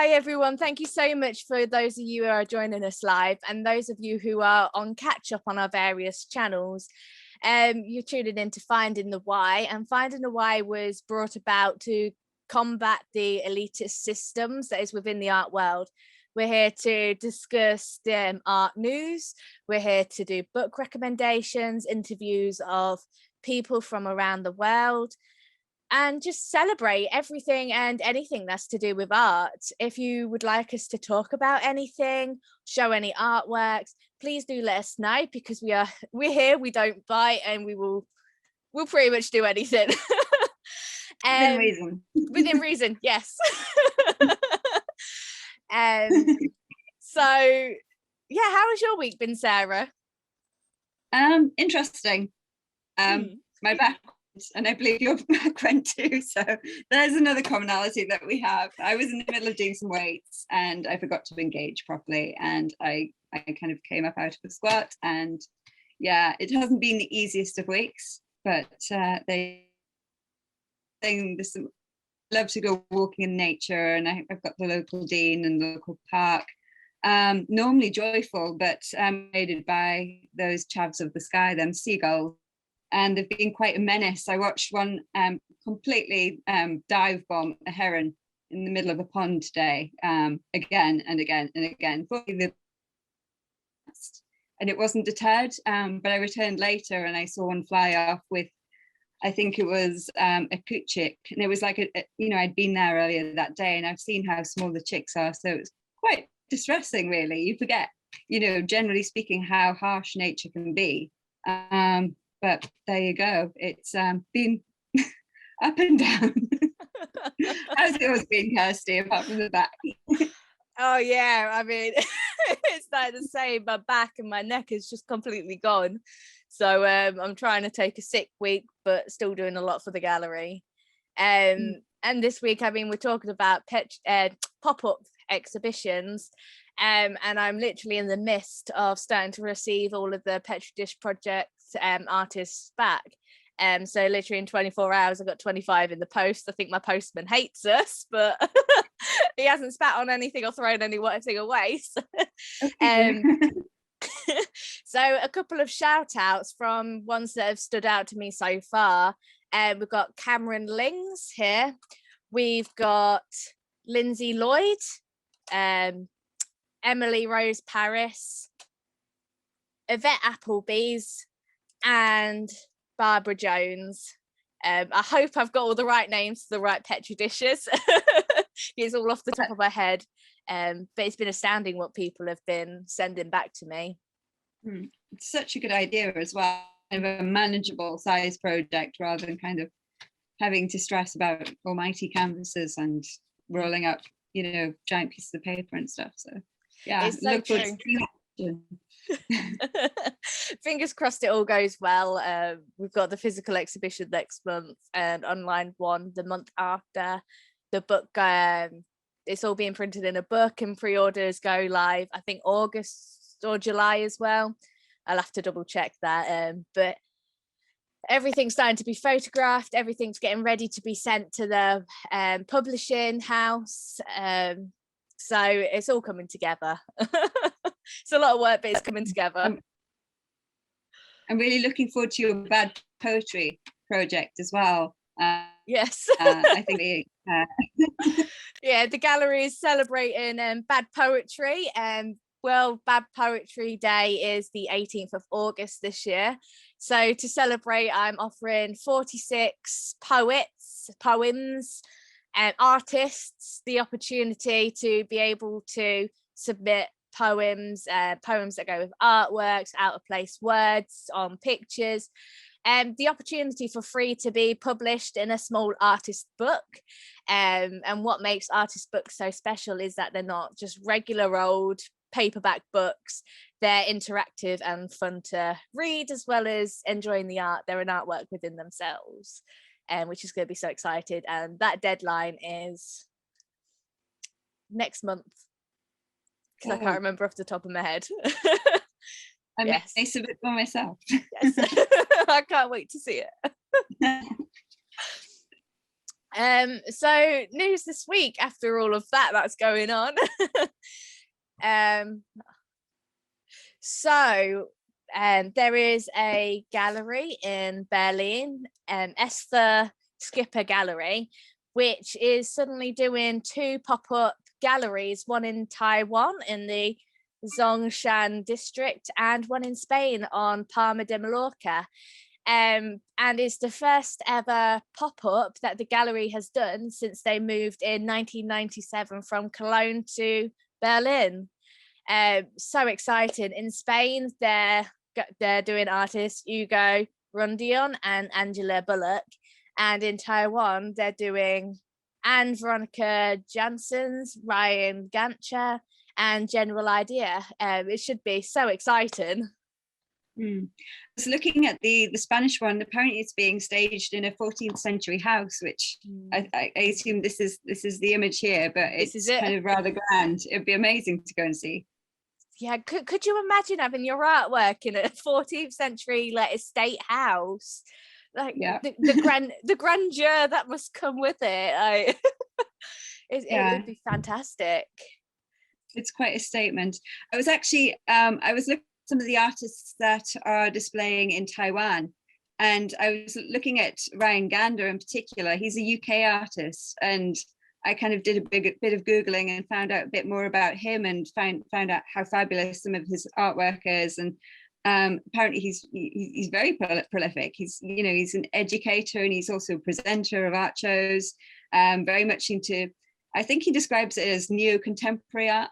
Hi everyone, thank you so much for those of you who are joining us live and those of you who are on catch up on our various channels. You're tuning in to Finding the Why, and Finding the Why was brought about to combat the elitist systems that is within the art world. We're here to discuss art news, we're here to do book recommendations, interviews of people from around the world, and just celebrate everything and anything that's to do with art. If you would like us to talk about anything, show any artworks, please do let us know, because we're here, we don't bite, and we'll pretty much do anything. Within reason. Within reason, yes. So yeah, how has your week been, Sarah? Interesting. My back, and I believe your back went too, so there's another commonality that we have. I was in the middle of doing some weights and I forgot to engage properly, and I kind of came up out of the squat, and yeah, it hasn't been the easiest of weeks, but they love to go walking in nature, and I've got the local dean and the local park. Normally joyful, but aided by those chavs of the sky, them seagulls, and they've been quite a menace. I watched one completely dive bomb a heron in the middle of a pond today, again and again and again. And it wasn't deterred, but I returned later and I saw one fly off with, I think it was a coot chick, and it was like I'd been there earlier that day, and I've seen how small the chicks are, so it was quite distressing, really. You forget, generally speaking, how harsh nature can be. But there you go. It's been up and down. How's yours been, Kirstie, apart from the back? Oh yeah, I mean, it's like the same. My back and my neck is just completely gone. So I'm trying to take a sick week, but still doing a lot for the gallery. And this week, I mean, we're talking about pop-up exhibitions, and I'm literally in the midst of starting to receive all of the Petri Dish project artists back. So literally in 24 hours, I got 25 in the post. I think my postman hates us, but he hasn't spat on anything or thrown anything away. So, so a couple of shout outs from ones that have stood out to me so far. We've got Cameron Lings here. We've got Lindsay Lloyd, Emily Rose Paris, Yvette Appleby's, and Barbara Jones. I hope I've got all the right names for the right Petri dishes. It's all off the top of my head, but it's been astounding what people have been sending back to me. It's such a good idea as well, kind of a manageable size project rather than kind of having to stress about almighty canvases and rolling up, giant pieces of paper and stuff. So yeah, it's so true. Fingers crossed it all goes well. We've got the physical exhibition next month and online one the month after. The book, it's all being printed in a book, and pre-orders go live I think August or July as well. I'll have to double check that, but everything's starting to be photographed, everything's getting ready to be sent to the publishing house, so it's all coming together. It's a lot of work, but it's coming together. I'm really looking forward to your bad poetry project as well. Yes. I think yeah, the gallery is celebrating bad poetry, and World Bad Poetry Day is the 18th of August this year. So to celebrate, I'm offering 46 poems and artists the opportunity to be able to submit poems that go with artworks, out of place words on pictures, and the opportunity for free to be published in a small artist book. And what makes artist books so special is that they're not just regular old paperback books. They're interactive and fun to read, as well as enjoying the art. They're an artwork within themselves, which is going to be so excited. And that deadline is next month, because I can't remember off the top of my head. I may submit by myself. Yes. I can't wait to see it. So news this week after all of that's going on. So there is a gallery in Berlin, Esther Skipper Gallery, which is suddenly doing 2 pop-up galleries, one in Taiwan in the Zhongshan district and one in Spain on Palma de Mallorca. And it's the first ever pop-up that the gallery has done since they moved in 1997 from Cologne to Berlin. So exciting. In Spain, they're doing artists Hugo Rundion and Angela Bullock, and in Taiwan they're doing Anne Veronica Janssens, Ryan Gancher, and General Idea. It should be so exciting. I was looking at the Spanish one. Apparently it's being staged in a 14th century house, which I assume this is the image here, but it's kind of rather grand. It'd be amazing to go and see. Yeah, could you imagine having your artwork in a 14th century estate house? The grandeur that must come with it. It would be fantastic. It's quite a statement. I was actually I was looking at some of the artists that are displaying in Taiwan, and I was looking at Ryan Gander in particular. He's a UK artist, and I kind of did a bit of Googling and found out a bit more about him, and found out how fabulous some of his artwork is. And apparently he's very prolific. He's an educator, and he's also a presenter of art shows, very much into, I think he describes it as neo-contemporary art,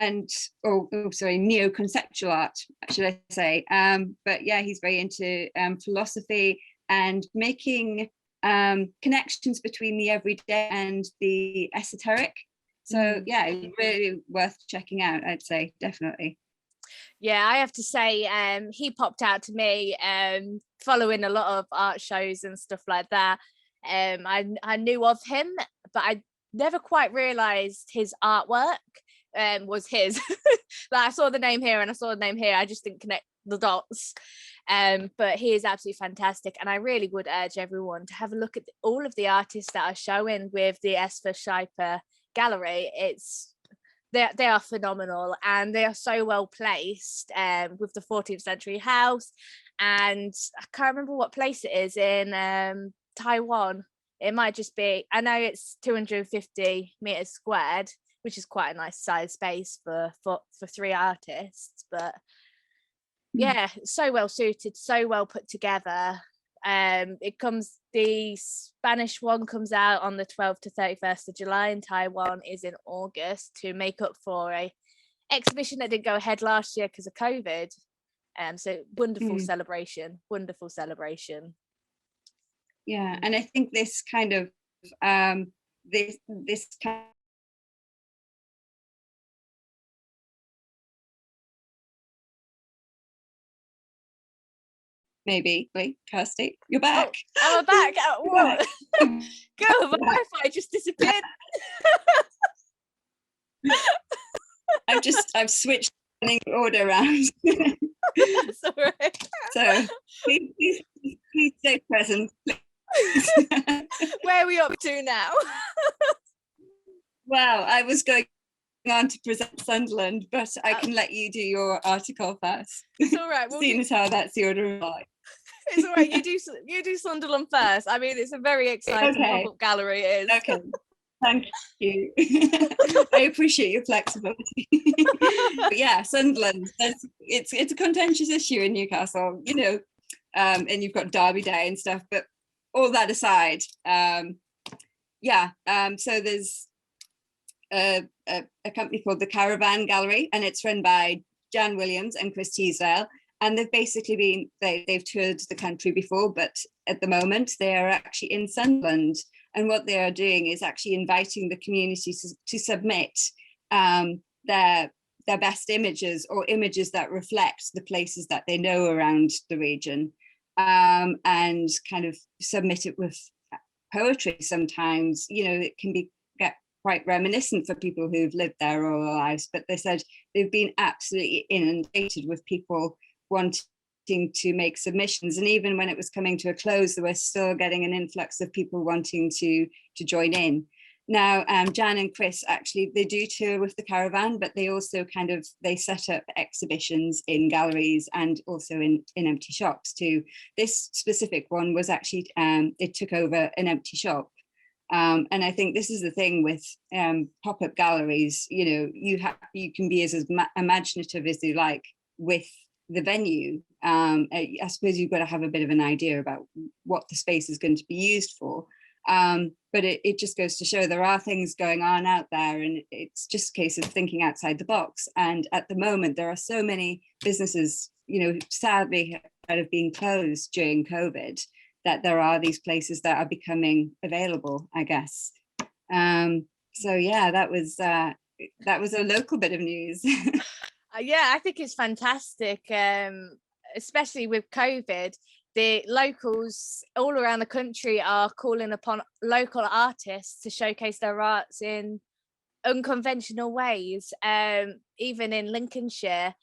neo-conceptual art, should I say. But yeah, he's very into philosophy and making connections between the everyday and the esoteric. So yeah, really worth checking out, I'd say, definitely. Yeah, I have to say, he popped out to me following a lot of art shows and stuff like that. I knew of him, but I never quite realized his artwork was his. I saw the name here and I saw the name here, I just didn't connect the dots. But he is absolutely fantastic, and I really would urge everyone to have a look at all of the artists that are showing with the Esther Schleiper Gallery. They are phenomenal, and they are so well placed with the 14th century house, and I can't remember what place it is in Taiwan. It might just be, I know it's 250 meters squared, which is quite a nice size space for 3 artists, but yeah, so well suited, so well put together. The Spanish one comes out on the 12th to 31st of July, and Taiwan is in August, to make up for a exhibition that didn't go ahead last year because of COVID. So wonderful celebration. Yeah, and I think this kind of this kind maybe. Wait, Kirstie, you're back. Oh, I'm back. What? Go, my Wi-Fi just disappeared. I've switched the order around. That's all right. So please stay present. Where are we up to now? Well, I was going on to present Sunderland, but I can let you do your article first. It's all right. Seeing as how that's the order of life. It's all right. You do Sunderland first. I mean, it's a very exciting pop-up gallery. It is. Okay. Thank you. I appreciate your flexibility. But yeah, Sunderland. It's a contentious issue in Newcastle, and you've got Derby Day and stuff. But all that aside, so there's a company called the Caravan Gallery, and it's run by Jan Williams and Kirstie. And they've basically they've toured the country before, but at the moment they are actually in Sunderland. And what they are doing is actually inviting the community to submit their best images, or images that reflect the places that they know around the region, and kind of submit it with poetry. Sometimes, it can get quite reminiscent for people who've lived there all their lives. But they said they've been absolutely inundated with people wanting to make submissions, and even when it was coming to a close, there was still getting an influx of people wanting to join in. Now, Jan and Chris, actually, they do tour with the caravan, but they also they set up exhibitions in galleries and also in empty shops too. This specific one was actually, they took over an empty shop. And I think this is the thing with pop-up galleries, you know, you can be as imaginative as you like with the venue. I suppose you've got to have a bit of an idea about what the space is going to be used for. But it just goes to show there are things going on out there, and it's just a case of thinking outside the box. And at the moment, there are so many businesses, you know, sadly that have been closed during COVID, that there are these places that are becoming available, I guess. So yeah, that was a local bit of news. Yeah, I think it's fantastic, especially with COVID. The locals all around the country are calling upon local artists to showcase their arts in unconventional ways. Even in Lincolnshire,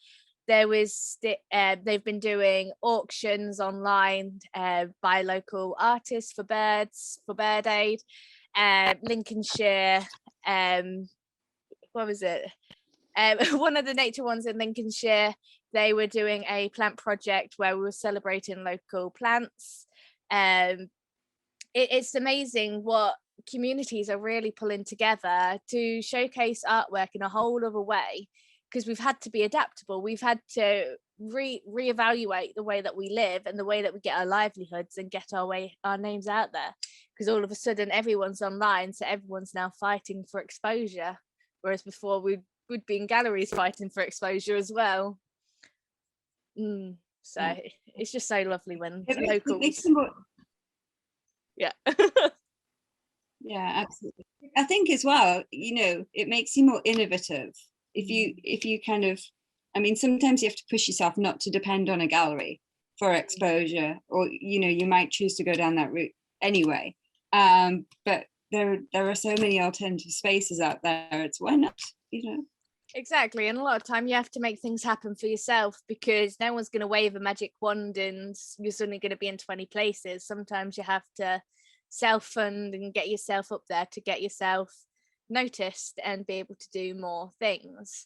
they've been doing auctions online by local artists for birds, for Bird Aid. Lincolnshire, what was it? One of the nature ones in Lincolnshire, they were doing a plant project where we were celebrating local plants. It's amazing what communities are really pulling together to showcase artwork in a whole other way, because we've had to be adaptable. We've had to reevaluate the way that we live and the way that we get our livelihoods and get our names out there, because all of a sudden everyone's online, so everyone's now fighting for exposure, whereas before we'd be in galleries fighting for exposure as well. So it's just so lovely when locals. Yeah. Yeah, absolutely. I think as well, you know, it makes you more innovative if you kind of, I mean, sometimes you have to push yourself not to depend on a gallery for exposure, or, you know, you might choose to go down that route anyway. But there are so many alternative spaces out there. It's why not, you know? Exactly, and a lot of time you have to make things happen for yourself, because no one's going to wave a magic wand and you're suddenly going to be in 20 places. Sometimes you have to self-fund and get yourself up there to get yourself noticed and be able to do more things,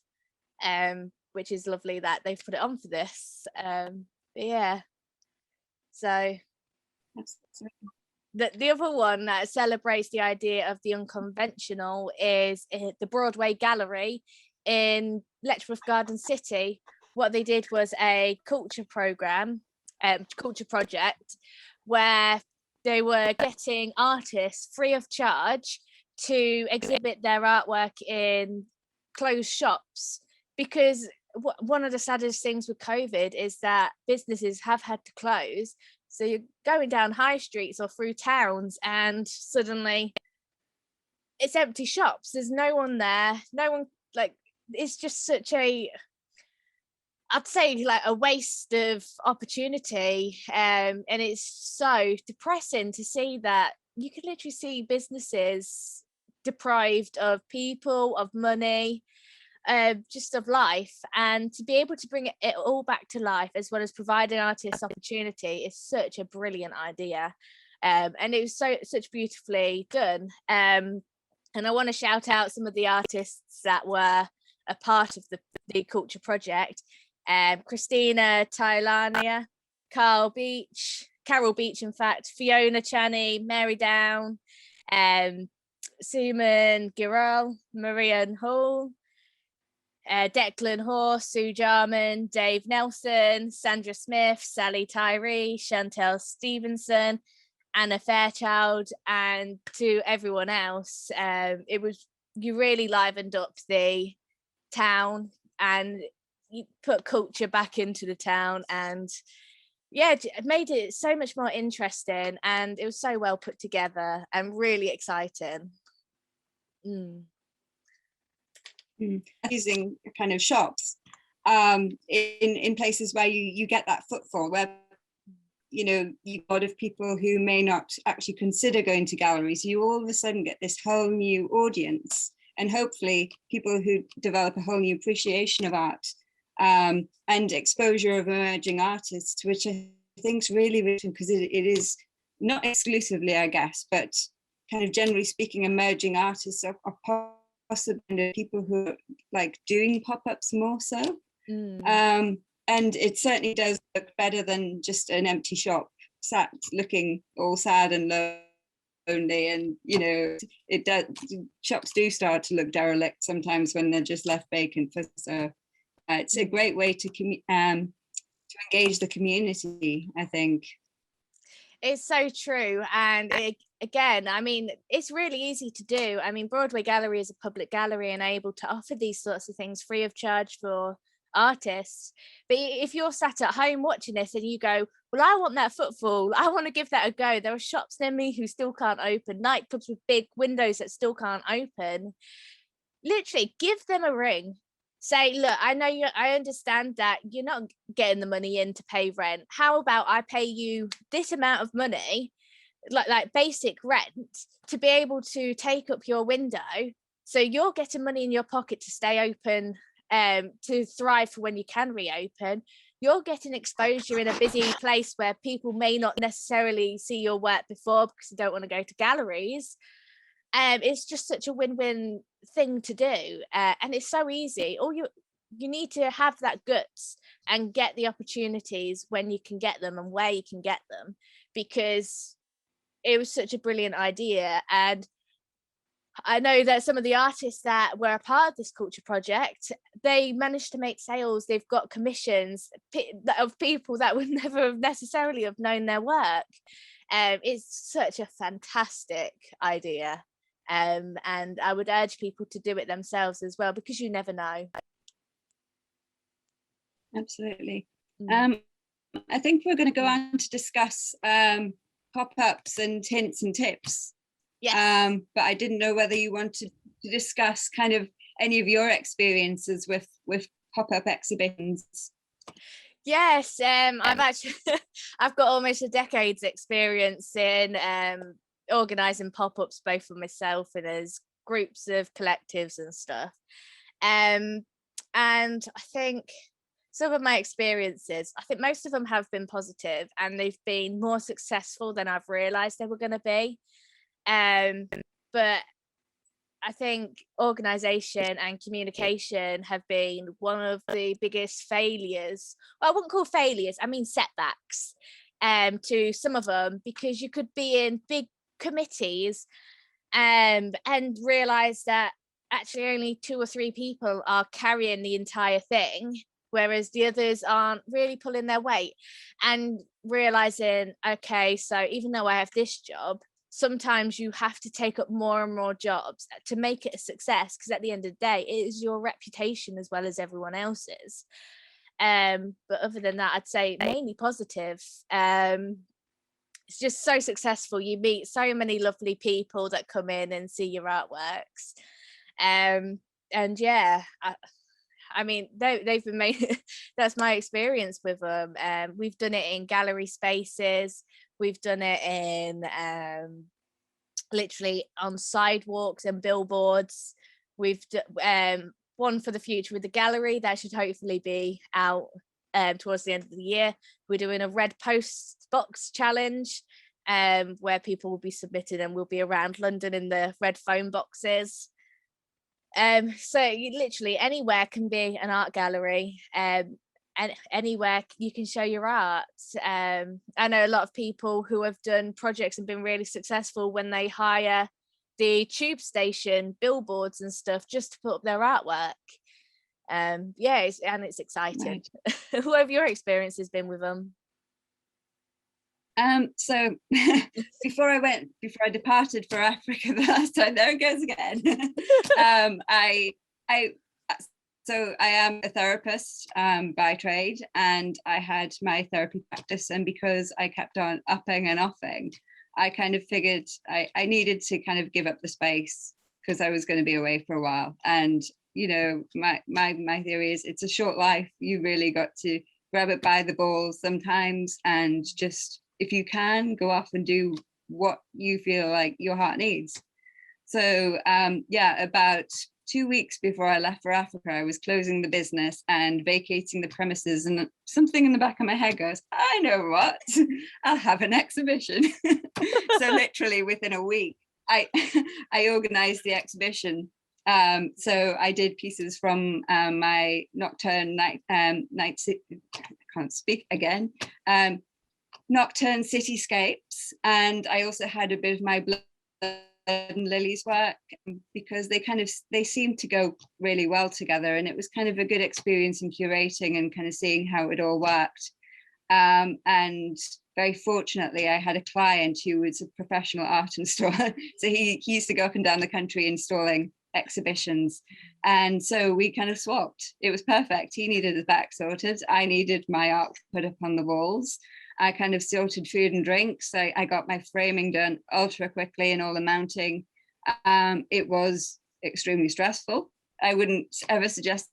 which is lovely that they've put it on for this. But yeah, so the other one that celebrates the idea of the unconventional is the Broadway Gallery in Letchworth Garden City. What they did was a culture project where they were getting artists free of charge to exhibit their artwork in closed shops, because one of the saddest things with COVID is that businesses have had to close. So you're going down high streets or through towns and suddenly it's empty shops. There's no one there. No one, like, it's just such a, I'd say, like a waste of opportunity. And it's so depressing to see that you could literally see businesses deprived of people, of money, just of life, and to be able to bring it all back to life as well as providing artists opportunity is such a brilliant idea. And it was such beautifully done. And I want to shout out some of the artists that were a part of the culture project. Christina Tylania, Carol Beach, in fact, Fiona Chaney, Mary Down, Suman Giral, Marian Hall, Declan Horse, Sue Jarman, Dave Nelson, Sandra Smith, Sally Tyree, Chantel Stevenson, Anna Fairchild, and to everyone else. You really livened up the town and you put culture back into the town, and yeah, it made it so much more interesting, and it was so well put together and really exciting. Using kind of shops in places where you get that footfall, where, you know, you've got of people who may not actually consider going to galleries. You all of a sudden get this whole new audience, and hopefully people who develop a whole new appreciation of art and exposure of emerging artists, which I think is really important, because it is not exclusively, I guess, but kind of generally speaking, emerging artists are possibly people who are like doing pop-ups more so. And it certainly does look better than just an empty shop sat looking all sad and lonely. And you know, it does, shops do start to look derelict sometimes when they're just left vacant. So it's a great way to engage the community, I think. It's so true. And again, I mean, it's really easy to do. I mean, Broadway Gallery is a public gallery and able to offer these sorts of things free of charge for artists. But if you're sat at home watching this and you go, well, I want that footfall, I want to give that a go, there are shops near me who still can't open, nightclubs with big windows that still can't open, literally give them a ring. Say, look, I understand that you're not getting the money in to pay rent. How about I pay you this amount of money, like basic rent, to be able to take up your window, so you're getting money in your pocket to stay open, to thrive for when you can reopen. You're getting exposure in a busy place where people may not necessarily see your work before because they don't want to go to galleries. It's just such a win-win thing to do, and it's so easy. All you need to have that guts and get the opportunities when you can get them and where you can get them, because it was such a brilliant idea. And I know that some of the artists that were a part of this culture project, they managed to make sales. They've got commissions of people that would never necessarily have known their work. It's such a fantastic idea. And I would urge people to do it themselves as well, because you never know. Absolutely. I think we're going to go on to discuss pop-ups and hints and tips. Yes. But I didn't know whether you wanted to discuss kind of any of your experiences with pop-up exhibitions. Yes, I've got almost a decade's experience in organising pop-ups, both for myself and as groups of collectives and stuff. And I think some of my experiences, I think most of them have been positive, and they've been more successful than I've realised they were going to be. But I think organisation and communication have been one of the biggest failures. Well, I wouldn't call failures, I mean setbacks, to some of them, because you could be in big committees and realise that actually only 2 or 3 people are carrying the entire thing, whereas the others aren't really pulling their weight, and realising, okay, so even though I have this job, sometimes you have to take up more and more jobs to make it a success, because at the end of the day, it is your reputation as well as everyone else's. But other than that, I'd say mainly positive. It's just so successful. You meet so many lovely people that come in and see your artworks. And yeah, I mean, they've been made. That's my experience with them. We've done it in gallery spaces. We've done it in literally on sidewalks and billboards. We've one for the future with the gallery that should hopefully be out towards the end of the year. We're doing a red post box challenge, where people will be submitted and we'll be around London in the red phone boxes. So you literally anywhere can be an art gallery, and anywhere you can show your art. I know a lot of people who have done projects and been really successful when they hire the tube station billboards and stuff just to put up their artwork. Yeah, it's exciting. Right. What have your experiences been with them? So before I departed for Africa the last time, there it goes again. So I am a therapist by trade, and I had my therapy practice, and because I kept on upping and offing, I kind of figured I needed to kind of give up the space, because I was going to be away for a while. And you know, my theory is it's a short life. You really got to grab it by the balls sometimes, and just, if you can, go off and do what you feel like your heart needs. So yeah, about 2 weeks before I left for Africa, I was closing the business and vacating the premises, and something in the back of my head goes, I know what, I'll have an exhibition. So literally within a week, I organized the exhibition. So I did pieces from my nocturne nocturne cityscapes, and I also had a bit of my blood and Lily's work, because they seem to go really well together, and it was kind of a good experience in curating and kind of seeing how it all worked. And very fortunately, I had a client who was a professional art installer, so he used to go up and down the country installing exhibitions, and so we kind of swapped. It was perfect. He needed his back sorted, I needed my art put up on the walls. I kind of sorted food and drinks. I got my framing done ultra quickly and all the mounting. It was extremely stressful. I wouldn't ever suggest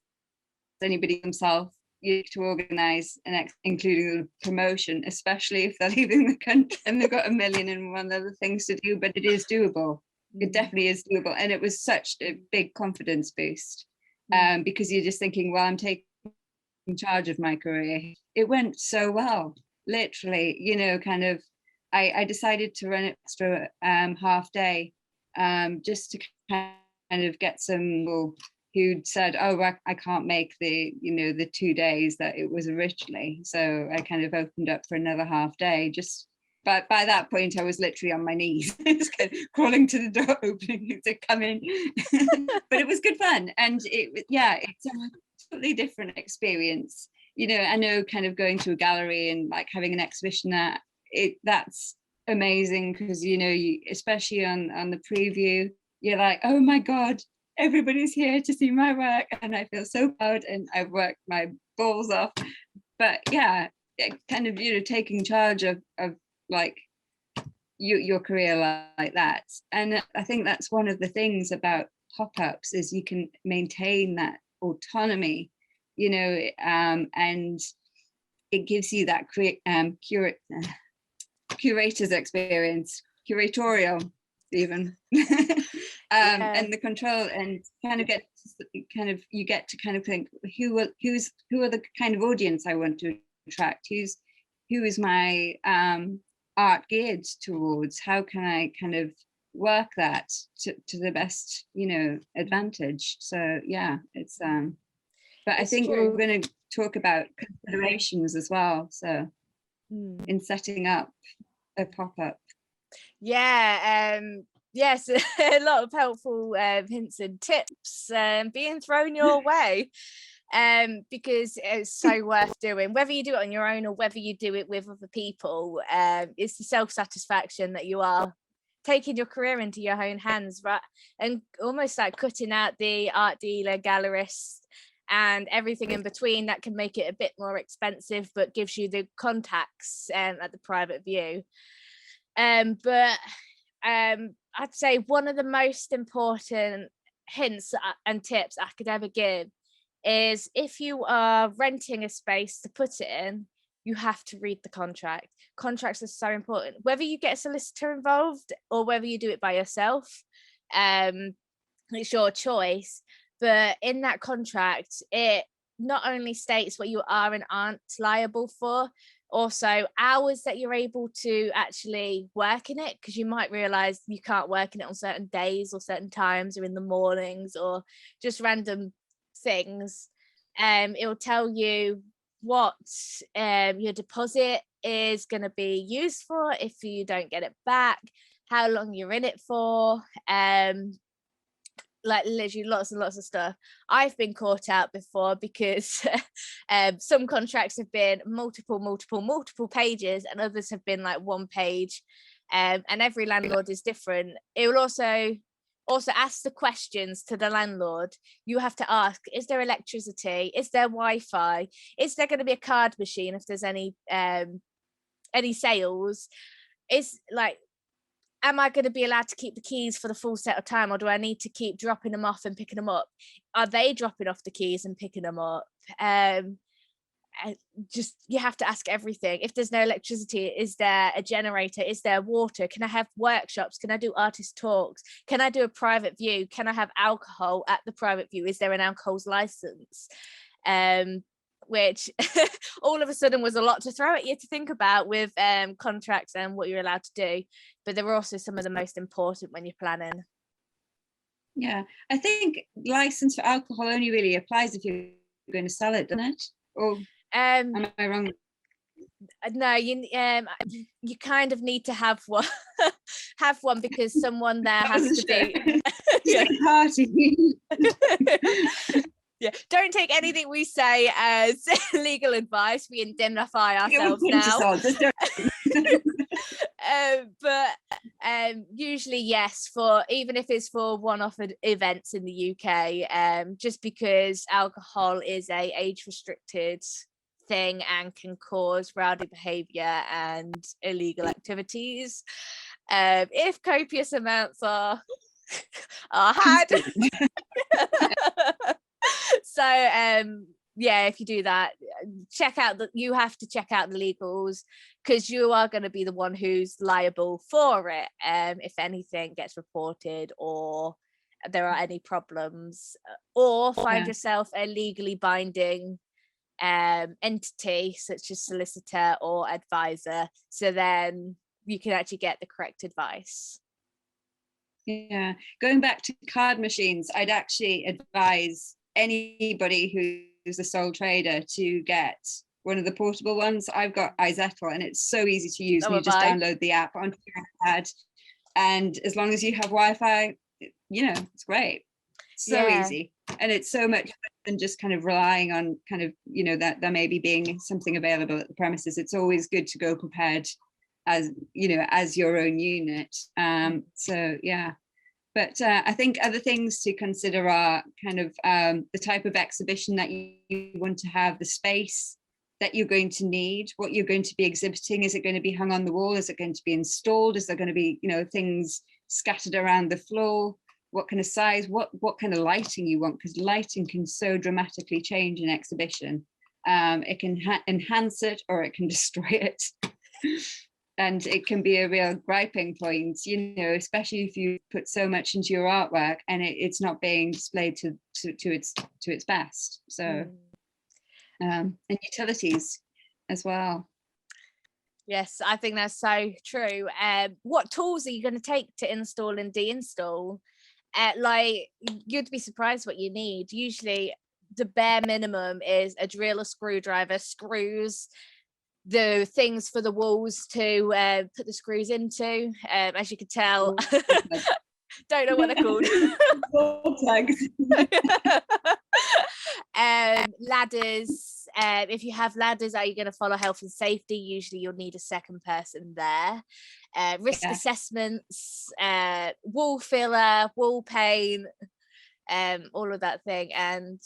anybody themselves to organise including the promotion, especially if they're leaving the country and they've got 1,000,001 other things to do, but it is doable. It definitely is doable. And it was such a big confidence boost, because you're just thinking, well, I'm taking charge of my career. It went so well. Literally, kind of, I decided to run it extra half day, just to kind of get some people who'd said, oh, I can't make the 2 days that it was originally. So I kind of opened up for another half day. But by that point, I was literally on my knees, just kind of crawling to the door, opening to come in. But it was good fun, and it's a totally different experience. I know kind of going to a gallery and like having an exhibition that's amazing, because you especially on the preview, you're like, oh my God, everybody's here to see my work, and I feel so proud, and I've worked my balls off. But yeah, kind of taking charge of like your career like that. And I think that's one of the things about pop-ups, is you can maintain that autonomy, and it gives you that curator's experience, curatorial even. And the control, and you get to kind of think, who are the kind of audience I want to attract, who is my art geared towards, how can I kind of work that to the best advantage. So yeah, it's but I think we're going to talk about considerations as well, so in setting up a pop-up. Yes, a lot of helpful hints and tips being thrown your way, because it's so worth doing, whether you do it on your own or whether you do it with other people. It's the self-satisfaction that you are taking your career into your own hands, right? And almost like cutting out the art dealer, gallerist, and everything in between that can make it a bit more expensive, but gives you the contacts at the private view. But I'd say one of the most important hints and tips I could ever give is, if you are renting a space to put it in, you have to read the contract. Contracts are so important, whether you get a solicitor involved or whether you do it by yourself. It's your choice. But in that contract, it not only states what you are and aren't liable for, also hours that you're able to actually work in it, because you might realize you can't work in it on certain days or certain times, or in the mornings, or just random things. It will tell you what your deposit is going to be used for if you don't get it back, how long you're in it for, like literally lots and lots of stuff. I've been caught out before because some contracts have been multiple pages, and others have been like 1 page, and every landlord is different. It will also ask the questions to the landlord. You have to ask, is there electricity, is there Wi-Fi, is there going to be a card machine if there's any sales, is like, am I going to be allowed to keep the keys for the full set of time, or do I need to keep dropping them off and picking them up? Are they dropping off the keys and picking them up? just, you have to ask everything. If there's no electricity, is there a generator? Is there water? Can I have workshops? Can I do artist talks? Can I do a private view? Can I have alcohol at the private view? Is there an alcohol's license? Which all of a sudden was a lot to throw at you to think about with contracts and what you're allowed to do. But there were also some of the most important when you're planning. Yeah, I think license for alcohol only really applies if you're going to sell it, doesn't it? Or am I wrong? No, you kind of need to have one, because someone there has to be. Yeah. Party. Yeah, don't take anything we say as legal advice. We indemnify ourselves now. But usually, yes, for even if it's for one-off events in the UK, just because alcohol is a age-restricted thing and can cause rowdy behaviour and illegal activities. If copious amounts are had. So yeah, if you do that, you have to check out the legals, because you are going to be the one who's liable for it if anything gets reported or there are any problems, or find yourself a legally binding entity such as solicitor or advisor, so then you can actually get the correct advice. Yeah, going back to card machines, I'd actually advise anybody who's a sole trader to get one of the portable ones. I've got iZettle, and it's so easy to use. You just download the app onto your iPad, and as long as you have Wi-Fi, it's great. So easy, and it's so much better than just kind of relying on kind of that there may be being something available at the premises. It's always good to go prepared as your own unit. So yeah. But I think other things to consider are kind of the type of exhibition that you want to have, the space that you're going to need, what you're going to be exhibiting. Is it going to be hung on the wall? Is it going to be installed? Is there going to be, things scattered around the floor? What kind of size? What kind of lighting you want? Because lighting can so dramatically change an exhibition. It can enhance it or it can destroy it. And it can be a real griping point, especially if you put so much into your artwork and it's not being displayed to its best. So, and utilities as well. Yes, I think that's so true. What tools are you going to take to install and deinstall? You'd be surprised what you need. Usually, the bare minimum is a drill, a screwdriver, screws, the things for the walls to put the screws into. As you can tell, don't know what they're called. Ladders. If you have ladders, are you going to follow health and safety? Usually you'll need a second person there. Risk assessments, wall filler, wall paint, all of that thing. And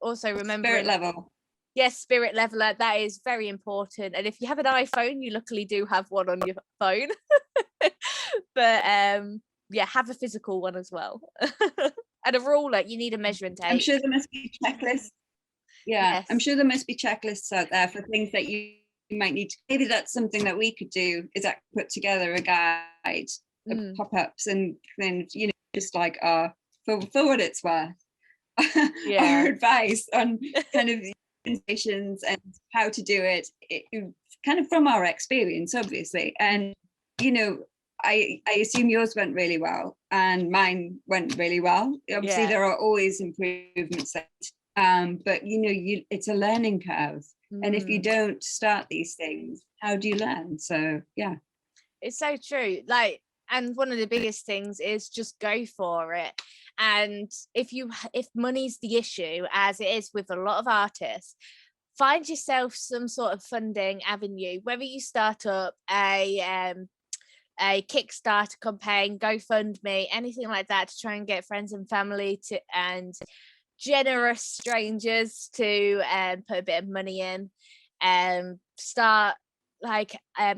also remember spirit level. Yes, spirit leveler, that is very important. And if you have an iPhone, you luckily do have one on your phone. But have a physical one as well. And a ruler, you need a measuring tape. I'm sure there must be checklists. Yeah, yes. I'm sure there must be checklists out there for things that you might need to. Maybe that's something that we could do, is that put together a guide of pop-ups and then, just like for what it's worth. Our advice on kind of presentations and how to do it kind of from our experience, obviously. And I assume yours went really well and mine went really well. Obviously there are always improvements, but it's a learning curve. And if you don't start these things, how do you learn? So yeah, it's so true. And one of the biggest things is just go for it. And if money's the issue, as it is with a lot of artists, find yourself some sort of funding avenue, whether you start up a Kickstarter campaign, GoFundMe, anything like that, to try and get friends and family and generous strangers to put a bit of money in, start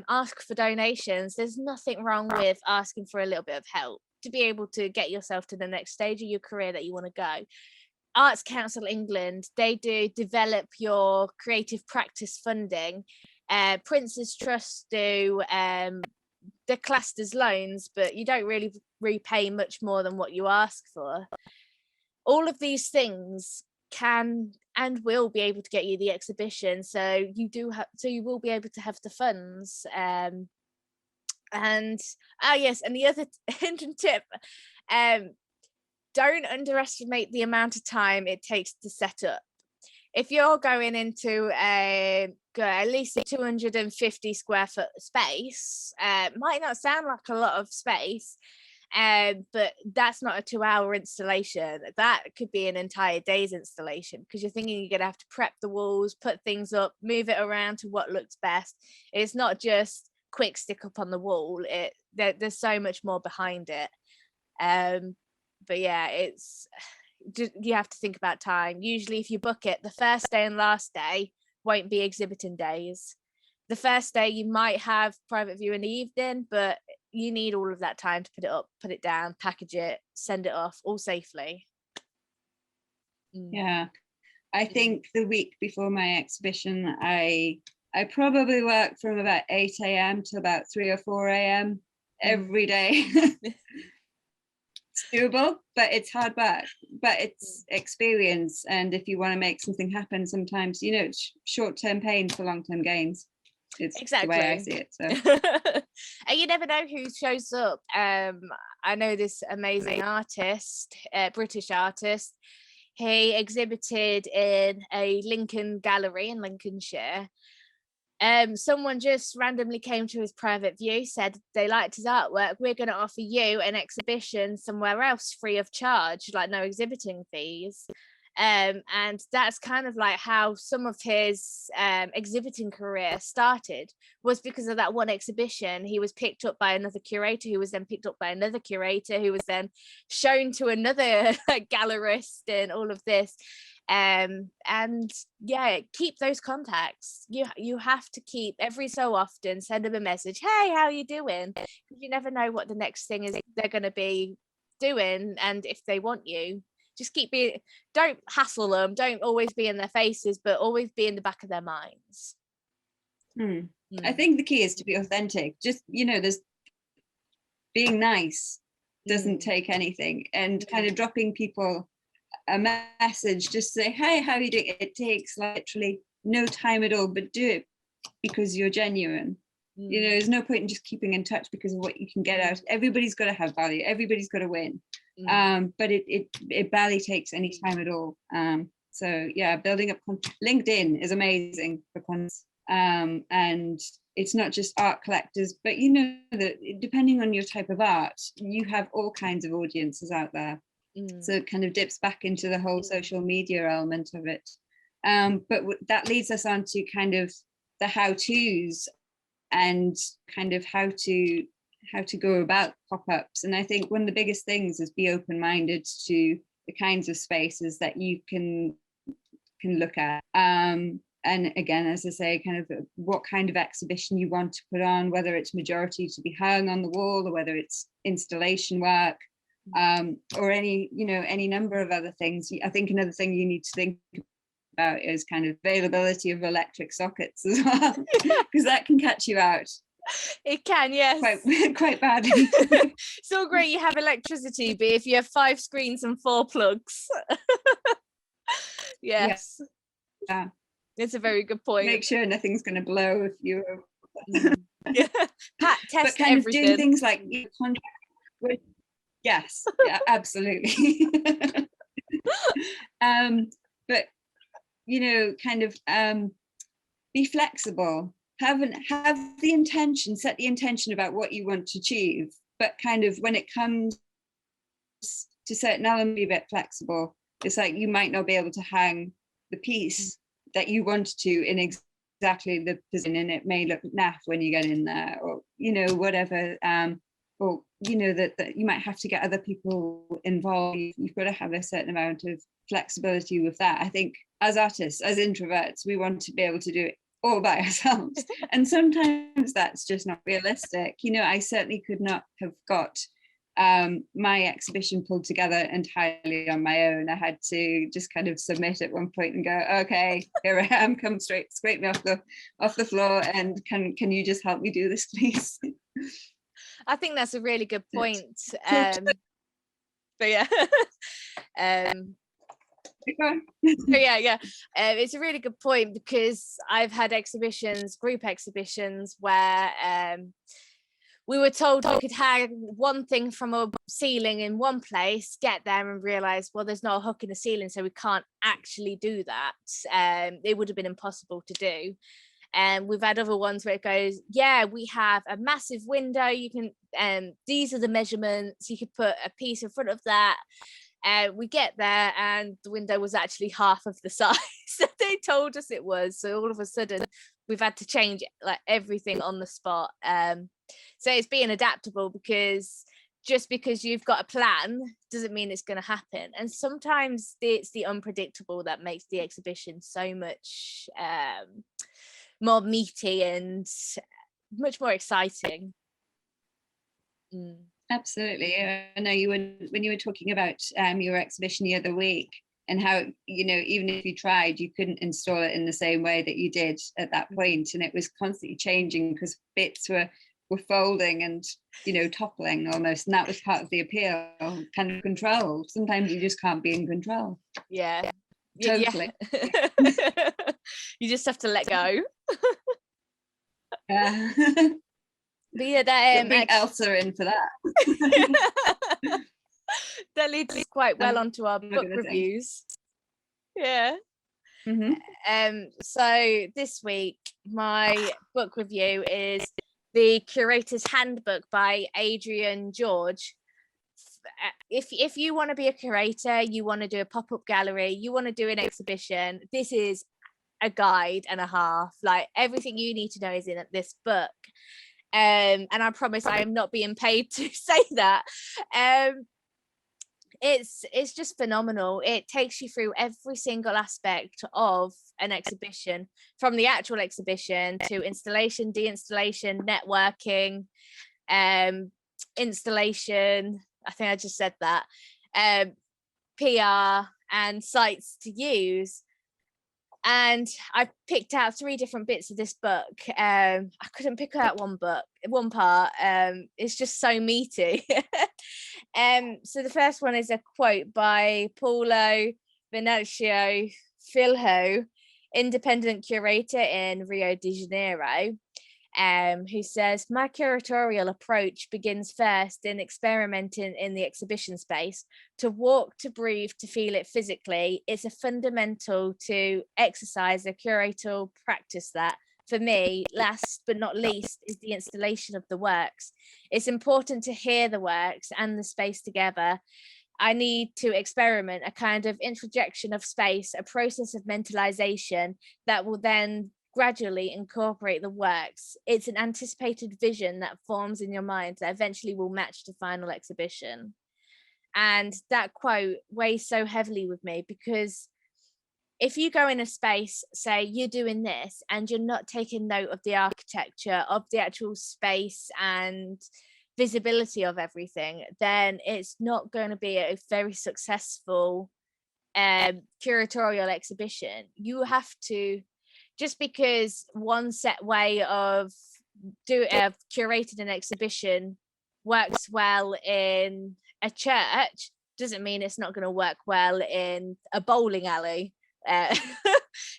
ask for donations. There's nothing wrong with asking for a little bit of help to be able to get yourself to the next stage of your career that you want to go. Arts Council England, they do develop your creative practice funding. Prince's Trust do, they're classed as loans, but you don't really repay much more than what you ask for. All of these things can and will be able to get you the exhibition, so you will be able to have the funds. And yes, and the other hidden tip, don't underestimate the amount of time it takes to set up. If you're going into at least a 250 square foot space, might not sound like a lot of space, but that's not a 2-hour installation. That could be an entire day's installation, because you're thinking you're going to have to prep the walls, put things up, move it around to what looks best. It's not just quick stick up on the wall. There's so much more behind it. But yeah, you have to think about time. Usually if you book it, the first day and last day won't be exhibiting days. The first day you might have private view in the evening, but you need all of that time to put it up, put it down, package it, send it off all safely. Yeah, I think the week before my exhibition, I probably work from about 8 a.m. to about 3 or 4 a.m. every day. It's doable, but it's hard work, but it's experience. And if you want to make something happen, sometimes, it's short-term pain for long-term gains. It's exactly the way I see it. So and you never know who shows up. I know this amazing artist, British artist. He exhibited in a Lincoln gallery in Lincolnshire. Someone just randomly came to his private view, said they liked his artwork. We're going to offer you an exhibition somewhere else free of charge, like no exhibiting fees. And that's kind of like how some of his exhibiting career started, was because of that one exhibition. He was picked up by another curator, who was then picked up by another curator, who was then shown to another gallerist, and all of this. And yeah, keep those contacts. You have to keep, every so often, send them a message. Hey, how are you doing? Because you never know what the next thing is they're going to be doing, and if they want you, just don't hassle them, don't always be in their faces, but always be in the back of their minds. I think the key is to be authentic. Just, there's being nice doesn't take anything, and kind of dropping people a message, just say, hey, how are you doing? It takes literally no time at all, but do it because you're genuine. There's no point in just keeping in touch because of what you can get out. Everybody's got to have value, everybody's got to win. But it barely takes any time at all. So yeah, building up LinkedIn is amazing for contents, and it's not just art collectors, but that depending on your type of art, you have all kinds of audiences out there. So it kind of dips back into the whole social media element of it. But that leads us on to kind of the how-tos and kind of how to go about pop-ups. And I think one of the biggest things is be open-minded to the kinds of spaces that you can look at. And again, as I say, kind of what kind of exhibition you want to put on, whether it's majority to be hung on the wall, or whether it's installation work, or any number of other things. I think another thing you need to think about is kind of availability of electric sockets as well, because that can catch you out. It can, yes. Quite badly. It's all great you have electricity, but if you have 5 screens and 4 plugs. Yes. Yeah. It's a very good point. Make sure nothing's going to blow if you yeah. Pat, test but kind everything. Of doing things like contract with, yes, yeah, absolutely. But kind of be flexible. Have the intention, set the intention about what you want to achieve, but kind of when it comes to certain elements, be a bit flexible. It's like you might not be able to hang the piece that you want to in exactly the position, and it may look naff when you get in there, or whatever, or that you might have to get other people involved. You've got to have a certain amount of flexibility with that. I think as artists, as introverts, we want to be able to do it all by ourselves, and sometimes that's just not realistic. I certainly could not have got my exhibition pulled together entirely on my own. I had to just kind of submit at one point and go, okay, here I am, come scrape me off the floor, and can you just help me do this, please? I think that's a really good point. But yeah. It's a really good point, because I've had group exhibitions where we were told we could hang one thing from a ceiling in one place, get there and realize, well, there's not a hook in the ceiling, so we can't actually do that. It would have been impossible to do. And we've had other ones where it goes, yeah, we have a massive window, you can these are the measurements, you could put a piece in front of that. We get there and the window was actually half of the size that they told us it was. So all of a sudden we've had to change like everything on the spot. So it's being adaptable, because just because you've got a plan doesn't mean it's going to happen. And sometimes it's the unpredictable that makes the exhibition so much more meaty and much more exciting. Absolutely. I know when you were talking about your exhibition the other week, and how, even if you tried, you couldn't install it in the same way that you did at that point, and it was constantly changing because bits were folding and toppling almost, and that was part of the appeal, kind of control. Sometimes you just can't be in control. Yeah, totally. Yeah. You just have to let go. Yeah. But yeah, bring Elsa in for that. That leads us quite well onto our book reviews. Yeah. Mm-hmm. So this week my book review is The Curator's Handbook by Adrian George. If you want to be a curator, you want to do a pop-up gallery, you want to do an exhibition, this is a guide and a half. Like, everything you need to know is in this book. And I promise I am not being paid to say that. It's just phenomenal. It takes you through every single aspect of an exhibition, from the actual exhibition to installation, de-installation, networking, installation, I think I just said that, PR and sites to use. And I picked out 3 different bits of this book. I couldn't pick out one part. It's just so meaty. So the first one is a quote by Paulo Venancio Filho, independent curator in Rio de Janeiro, who says, my curatorial approach begins first in experimenting in the exhibition space. To walk, to breathe, to feel it physically, it's a fundamental to exercise a curatorial practice that, for me, last but not least, is the installation of the works. It's important to hear the works and the space together. I need to experiment, a kind of introjection of space, a process of mentalization that will then gradually incorporate the works. It's an anticipated vision that forms in your mind that eventually will match the final exhibition. And that quote weighs so heavily with me, because if you go in a space, say you're doing this, and you're not taking note of the architecture of the actual space and visibility of everything, then it's not going to be a very successful curatorial exhibition. You have to, just because one set way of curating an exhibition works well in a church doesn't mean it's not going to work well in a bowling alley.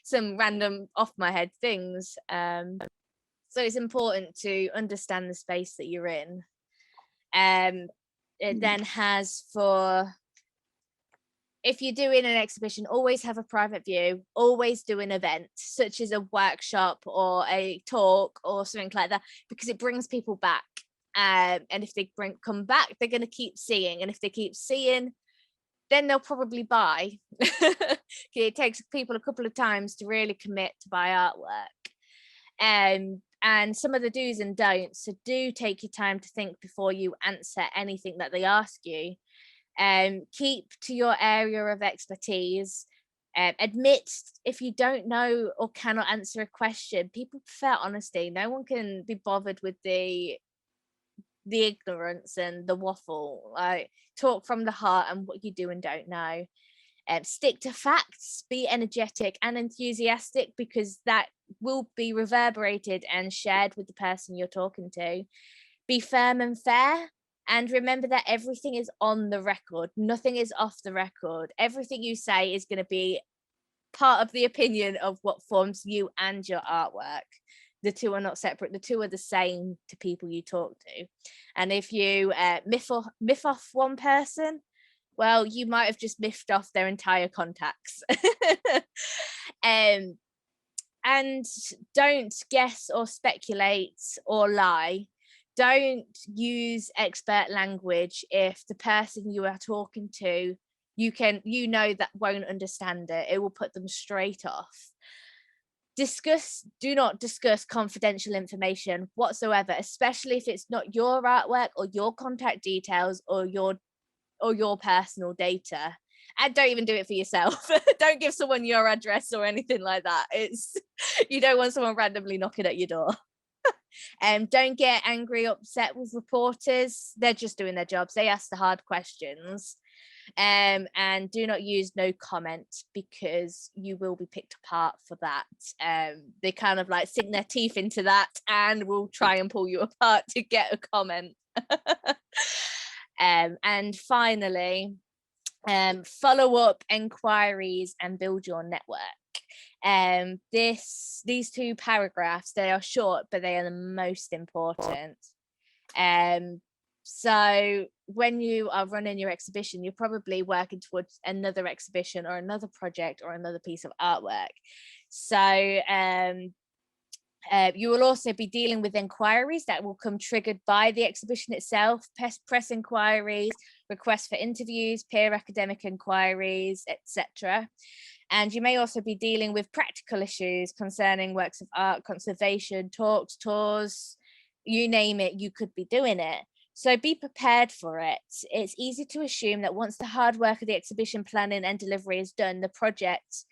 Some random off my head things. So it's important to understand the space that you're in. It then has, for if you're doing an exhibition, always have a private view, always do an event such as a workshop or a talk or something like that, because it brings people back. And if they come back, they're going to keep seeing. And if they keep seeing, then they'll probably buy. It takes people a couple of times to really commit to buy artwork. And some of the do's and don'ts, so do take your time to think before you answer anything that they ask you. Keep to your area of expertise. Admit if you don't know or cannot answer a question. People prefer honesty. No one can be bothered with the the ignorance and the waffle. Like, talk from the heart and what you do and don't know. Stick to facts, be energetic and enthusiastic, because that will be reverberated and shared with the person you're talking to. Be firm and fair, and remember that everything is on the record. Nothing is off the record. Everything you say is going to be part of the opinion of what forms you and your artwork. The two are not separate. The two are the same to people you talk to. And if you miff off one person, well, you might have just miffed off their entire contacts. And don't guess or speculate or lie. Don't use expert language if the person you are talking to, that won't understand it. It will put them straight off. Do not discuss confidential information whatsoever, especially if it's not your artwork or your contact details or your personal data. And don't even do it for yourself. Don't give someone your address or anything like that. You don't want someone randomly knocking at your door. Don't get angry, upset with reporters. They're just doing their jobs. They ask the hard questions. And do not use no comment, because you will be picked apart for that. They kind of like sink their teeth into that and will try and pull you apart to get a comment. And finally, follow up inquiries and build your network. These two paragraphs, they are short, but they are the most important. So when you are running your exhibition, you're probably working towards another exhibition or another project or another piece of artwork. So you will also be dealing with inquiries that will come triggered by the exhibition itself, press inquiries, requests for interviews, peer academic inquiries, etc. And you may also be dealing with practical issues concerning works of art, conservation, talks, tours, you name it, you could be doing it. So be prepared for it. It's easy to assume that once the hard work of the exhibition planning and delivery is done, the project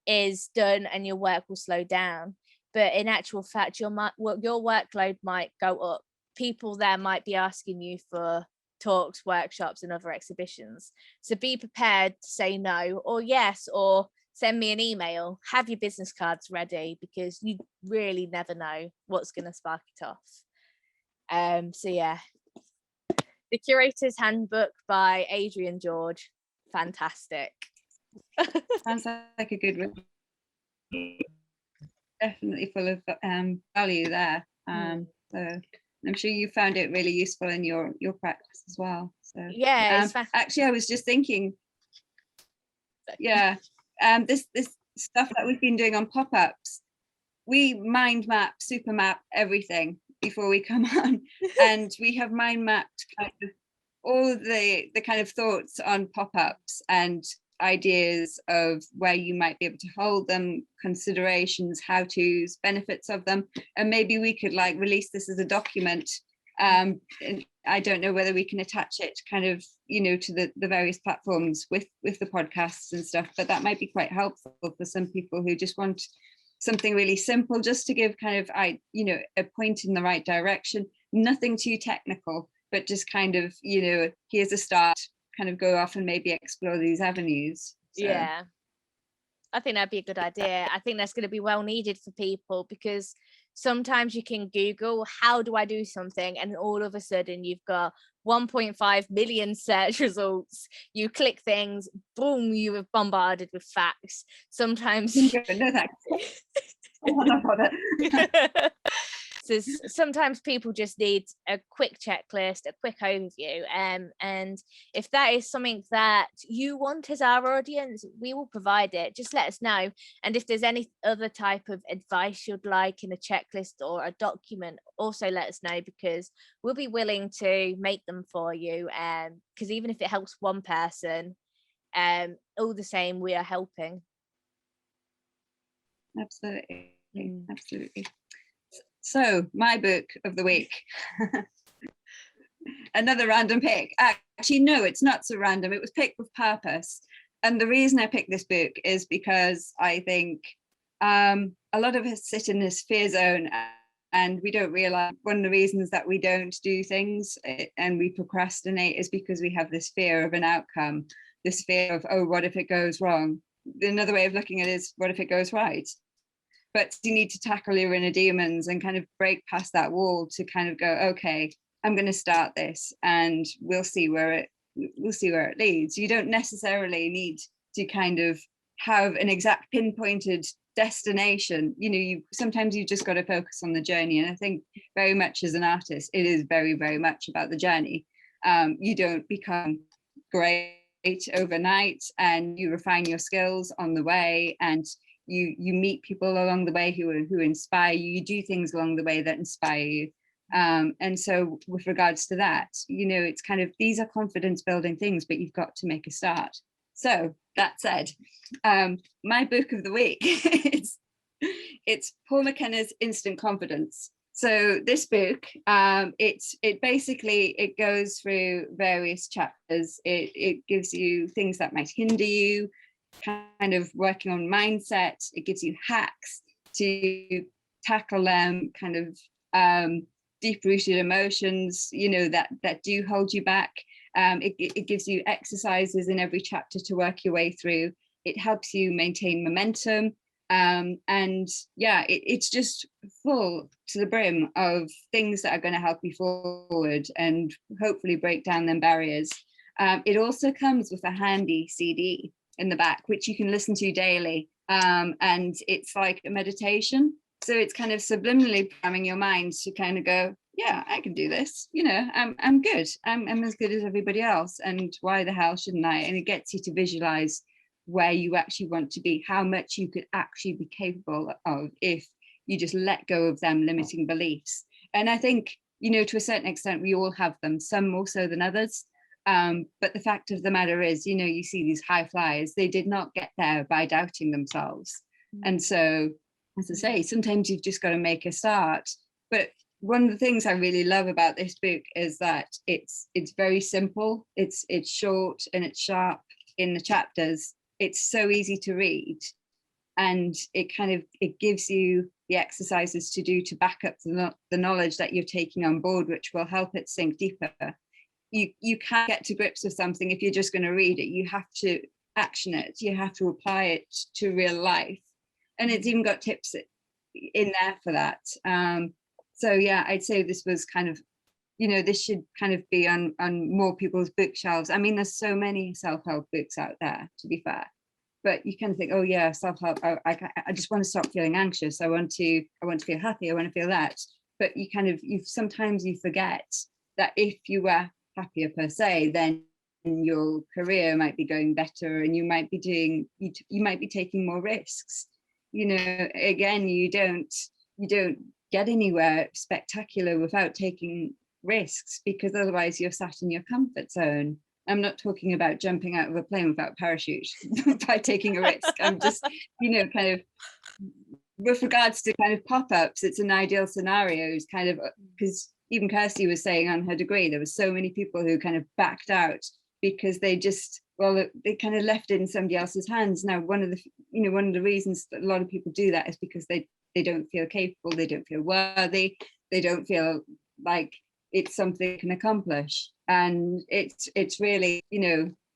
is done and your work will slow down. But in actual fact, your workload might go up. People there might be asking you for talks, workshops, and other exhibitions. So be prepared to say no or yes, or send me an email. Have your business cards ready, because you really never know what's going to spark it off. So yeah, The Curator's Handbook by Adrian George. Fantastic. Sounds like a good one. Definitely full of value there. So I'm sure you found it really useful in your practice as well. So yeah, actually I was just thinking, this stuff that we've been doing on pop-ups, we mind map, super map everything before we come on, and we have mind mapped kind of all the kind of thoughts on pop-ups and ideas of where you might be able to hold them, considerations, how-tos, benefits of them, and maybe we could like release this as a document. And I don't know whether we can attach it kind of, to the various platforms with the podcasts and stuff, but that might be quite helpful for some people who just want something really simple, just to give kind of a point in the right direction, nothing too technical, but just kind of, here's a start, kind of go off and maybe explore these avenues. So. Yeah, I think that'd be a good idea. I think that's going to be well needed for people, because sometimes you can Google, how do I do something? And all of a sudden you've got 1.5 million search results. You click things, boom, you are bombarded with facts. Sometimes no thanks. So sometimes people just need a quick checklist, a quick overview, and if that is something that you want as our audience, we will provide it. Just let us know. And if there's any other type of advice you'd like in a checklist or a document, also let us know, because we'll be willing to make them for you. Because even if it helps one person, all the same, we are helping. Absolutely. So my book of the week, another random pick. Actually, no, it's not so random. It was picked with purpose. And the reason I picked this book is because I think a lot of us sit in this fear zone And we don't realize one of the reasons that we don't do things and we procrastinate is because we have this fear of an outcome, this fear of, oh, what if it goes wrong? Another way of looking at it is, what if it goes right? But you need to tackle your inner demons and kind of break past that wall to kind of go, okay, I'm going to start this and we'll see where it leads. You don't necessarily need to kind of have an exact pinpointed destination. Sometimes you just got to focus on the journey. And I think very much as an artist, it is very, very much about the journey. You don't become great overnight, and you refine your skills on the way, and you meet people along the way who inspire you. You do things along the way that inspire you. And so with regards to that, it's kind of, these are confidence building things, but you've got to make a start. So that said, my book of the week, it's Paul McKenna's Instant Confidence. So this book, it basically goes through various chapters. It gives you things that might hinder you, kind of working on mindset. It gives you hacks to tackle kind of deep-rooted emotions, that do hold you back. It gives you exercises in every chapter to work your way through. It helps you maintain momentum. And yeah, it's just full to the brim of things that are going to help you forward and hopefully break down them barriers. It also comes with a handy CD in the back, which you can listen to daily. And it's like a meditation. So it's kind of subliminally programming your mind to kind of go, yeah, I can do this. I'm good. I'm as good as everybody else. And why the hell shouldn't I? And it gets you to visualize where you actually want to be, how much you could actually be capable of if you just let go of them limiting beliefs. And I think, to a certain extent, we all have them, some more so than others. But the fact of the matter is, you see these high flyers, they did not get there by doubting themselves. And so, as I say, sometimes you've just got to make a start. But one of the things I really love about this book is that it's very simple. It's short and it's sharp in the chapters. It's so easy to read, and it gives you the exercises to do to back up the knowledge that you're taking on board, which will help it sink deeper. You can't get to grips with something if you're just going to read it. You have to action it. You have to apply it to real life, and it's even got tips in there for that. So yeah, I'd say this was kind of, this should kind of be on more people's bookshelves. I mean, there's so many self-help books out there, to be fair, but you kind of think, oh yeah, self-help. I just want to stop feeling anxious. I want to feel happy. I want to feel that. But sometimes you forget that if you were happier per se, then your career might be going better, and you might be taking more risks. Again, you don't get anywhere spectacular without taking risks, because otherwise you're sat in your comfort zone. I'm not talking about jumping out of a plane without a parachute by taking a risk. I'm just, kind of, with regards to kind of pop-ups, it's an ideal scenario, kind of, because even Kirstie was saying on her degree, there were so many people who kind of backed out because they kind of left it in somebody else's hands. Now, one of the reasons that a lot of people do that is because they don't feel capable, they don't feel worthy, they don't feel like it's something they can accomplish. And it's really,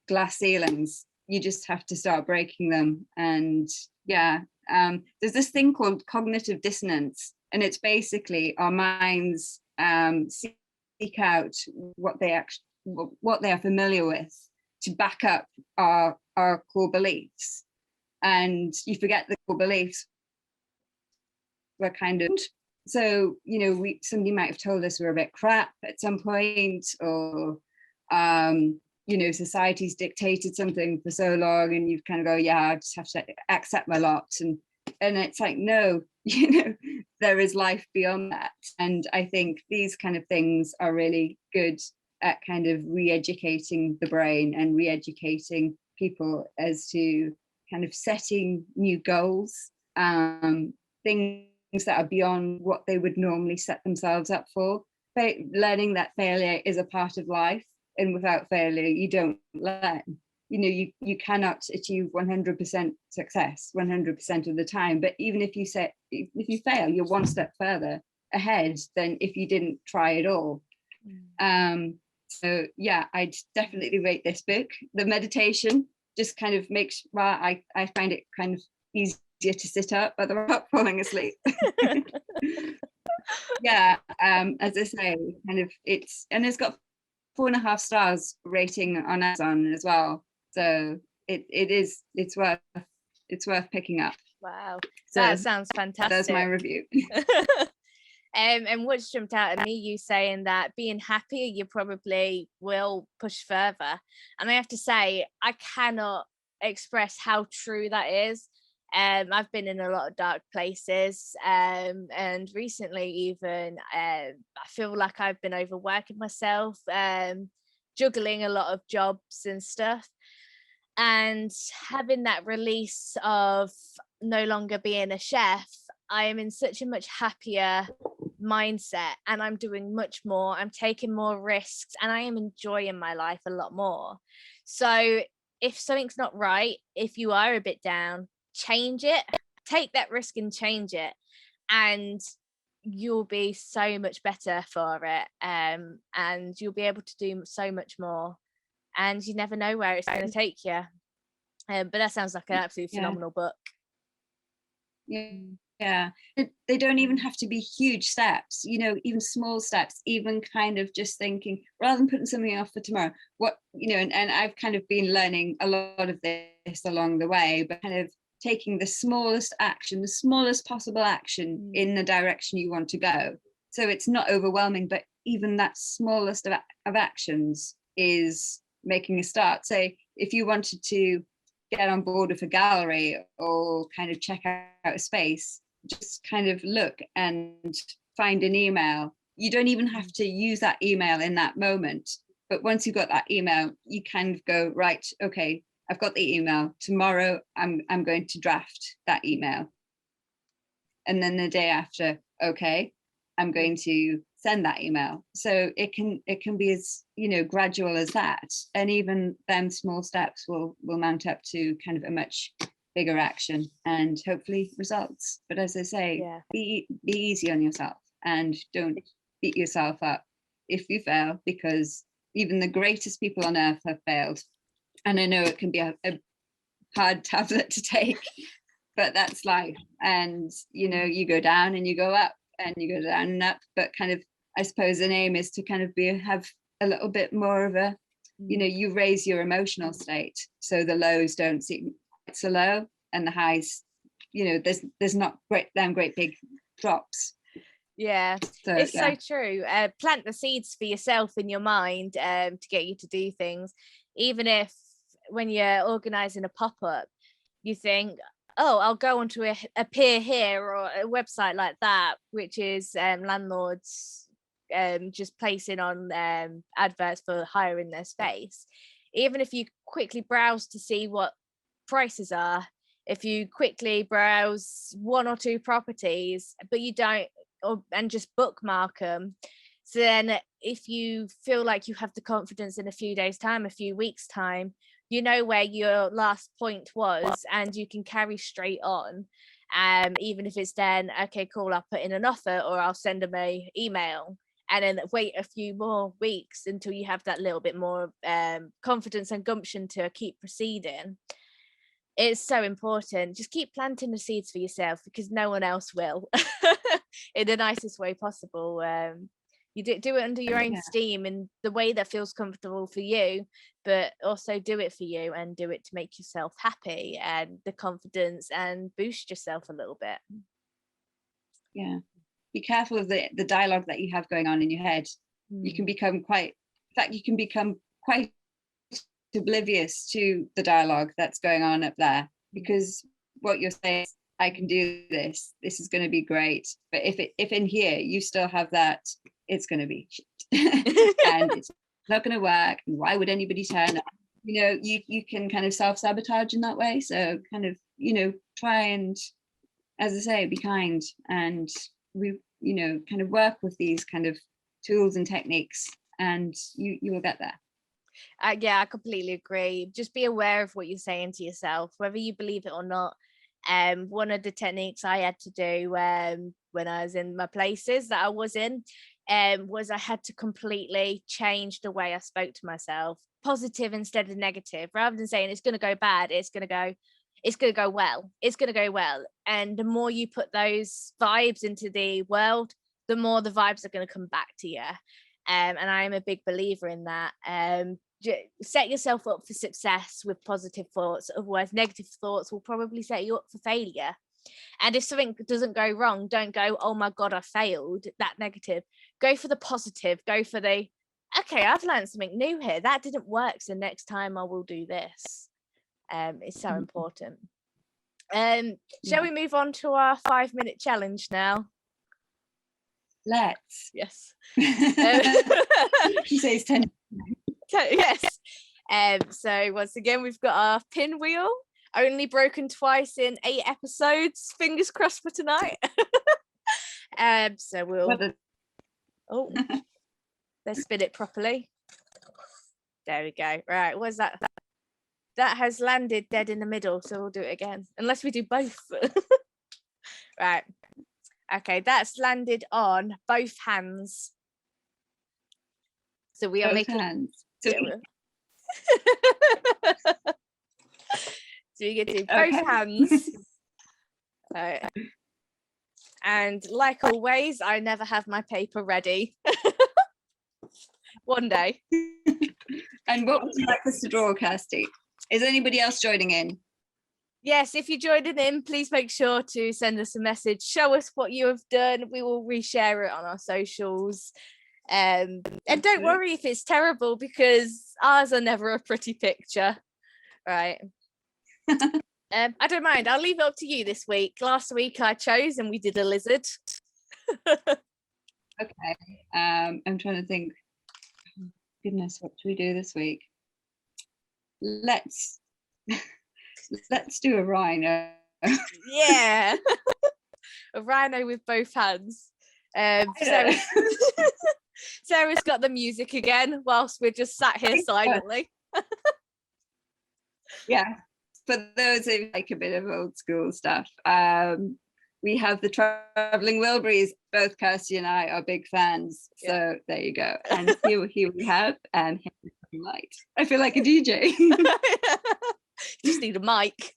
glass ceilings. You just have to start breaking them. And yeah, there's this thing called cognitive dissonance, and it's basically our minds seek out what they are familiar with to back up our core beliefs. And you forget the core beliefs were kind of, so somebody might have told us we're a bit crap at some point, or society's dictated something for so long, and you kind of go, yeah, I just have to accept my lot, and it's like, no, there is life beyond that. And I think these kind of things are really good at kind of re-educating the brain and re-educating people as to kind of setting new goals, things that are beyond what they would normally set themselves up for. Learning that failure is a part of life, and without failure you don't learn. You cannot achieve 100% success 100% of the time, but even if you fail, you're one step further ahead than if you didn't try at all. So yeah, I'd definitely rate this book. The meditation just kind of makes, well, I find it kind of easier to sit up without falling asleep. Yeah, as I say, kind of it's got 4.5 stars rating on Amazon as well. So it's worth picking up. Wow, So that sounds fantastic. That's my review. And what's jumped out at me, you saying that being happier, you probably will push further. And I have to say, I cannot express how true that is. I've been in a lot of dark places, and recently even I feel like I've been overworking myself, juggling a lot of jobs and stuff, and having that release of no longer being a chef, I am in such a much happier mindset, and I'm doing much more, I'm taking more risks, and I am enjoying my life a lot more. So if something's not right, if you are a bit down, change it, take that risk and change it, and you'll be so much better for it, and you'll be able to do so much more, and you never know where it's going to take you. But that sounds like an absolute phenomenal book. Yeah, they don't even have to be huge steps, even small steps, even kind of just thinking, rather than putting something off for tomorrow, and I've kind of been learning a lot of this along the way, but kind of taking the smallest action, the smallest possible action in the direction you want to go. So it's not overwhelming, but even that smallest of actions is making a start. Say, if you wanted to get on board with a gallery or kind of check out a space, just kind of look and find an email. You don't even have to use that email in that moment, but once you've got that email, you kind of go, right, okay, I've got the email. Tomorrow I'm going to draft that email. And then the day after, okay, I'm going to send that email. So it can be as gradual as that, and even them small steps will mount up to kind of a much bigger action and hopefully results. But as I say, be easy on yourself and don't beat yourself up if you fail, because even the greatest people on earth have failed. And I know it can be a hard tablet to take, but that's life. And you go down and you go up, and you go down and up, but kind of, I suppose an aim is to kind of have a little bit more of a, you raise your emotional state, so the lows don't seem quite so low, and the highs, there's not great big drops. Yeah, so, it's so true. Plant the seeds for yourself in your mind, to get you to do things. Even if when you're organizing a pop-up, you think, oh, I'll go onto a peer here or a website like that, which is landlords just placing on adverts for hiring their space. Even if you quickly browse to see what prices are, if you quickly browse 1 or 2 properties, but you don't, and just bookmark them, so then if you feel like you have the confidence in a few days' time, a few weeks' time, you know where your last point was, and you can carry straight on. Even if it's then, okay, cool, I'll put in an offer, or I'll send them a email, and then wait a few more weeks until you have that little bit more confidence and gumption to keep proceeding. It's so important. Just keep planting the seeds for yourself, because no one else will, in the nicest way possible. You do it under your own steam, in the way that feels comfortable for you, but also do it for you, and do it to make yourself happy and the confidence, and boost yourself a little bit. Yeah, be careful of the dialogue that you have going on in your head. You can become quite oblivious to the dialogue that's going on up there, because what you're saying is, I can do this is going to be great, but if in here you still have that, it's going to be shit and it's not going to work, and why would anybody turn up? You can kind of self-sabotage in that way. So kind of try and, as I say, be kind, and we kind of work with these kind of tools and techniques, and you will get there. Yeah, I completely agree. Just be aware of what you're saying to yourself, whether you believe it or not. One of the techniques I had to do when when I was in my places that I was in, was I had to completely change the way I spoke to myself, positive instead of negative. Rather than saying it's going to go bad, it's going to go well. It's going to go well. And the more you put those vibes into the world, the more the vibes are going to come back to you. And I am a big believer in that. Set yourself up for success with positive thoughts. Otherwise, negative thoughts will probably set you up for failure. And if something doesn't go wrong, don't go, oh my God, I failed. That negative. Go for the positive. Go for the, okay, I've learned something new here. That didn't work. So next time I will do this. It's so important. Shall we move on to our 5-minute challenge now? Let's. Yes. She says 10. Yes. So once again, we've got our pinwheel, only broken twice in 8 episodes. Fingers crossed for tonight. So we'll let's spin it properly. There we go. Right, what's that? That has landed dead in the middle, so we'll do it again. Unless we do both. Right. Okay, that's landed on both hands. So we are making hands. So you get to do both hands. Right. And like always, I never have my paper ready. One day. And what would you like us to draw, Kirstie? Is anybody else joining in? Yes, if you're joining in, please make sure to send us a message. Show us what you have done. We will reshare it on our socials. And don't worry if it's terrible, because ours are never a pretty picture. Right. I don't mind. I'll leave it up to you this week. Last week I chose and we did a lizard. Okay. I'm trying to think. Goodness, what should we do this week? Let's do a rhino. Yeah. A rhino with both hands. Sarah's got the music again whilst we're just sat here silently. Yeah, for those who like a bit of old school stuff, we have the Travelling Wilburys. Both Kirstie and I are big fans, so there you go. And here we have light. I feel like a DJ. Just need a mic.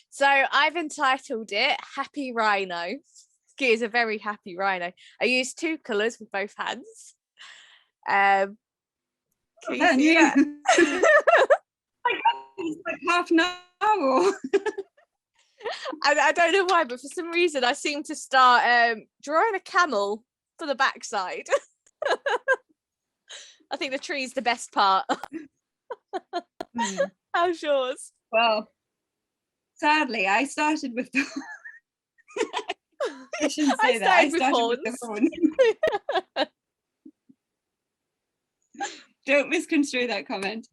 So I've entitled it Happy Rhino. It is a very happy rhino. I used 2 colours with both hands. Can you see that? It's like half an hour. I don't know why, but for some reason I seem to start drawing a camel for the backside. I think the tree's the best part. How's yours? Well, sadly, I started with the I shouldn't say that. I started with the horn. Don't misconstrue that comment.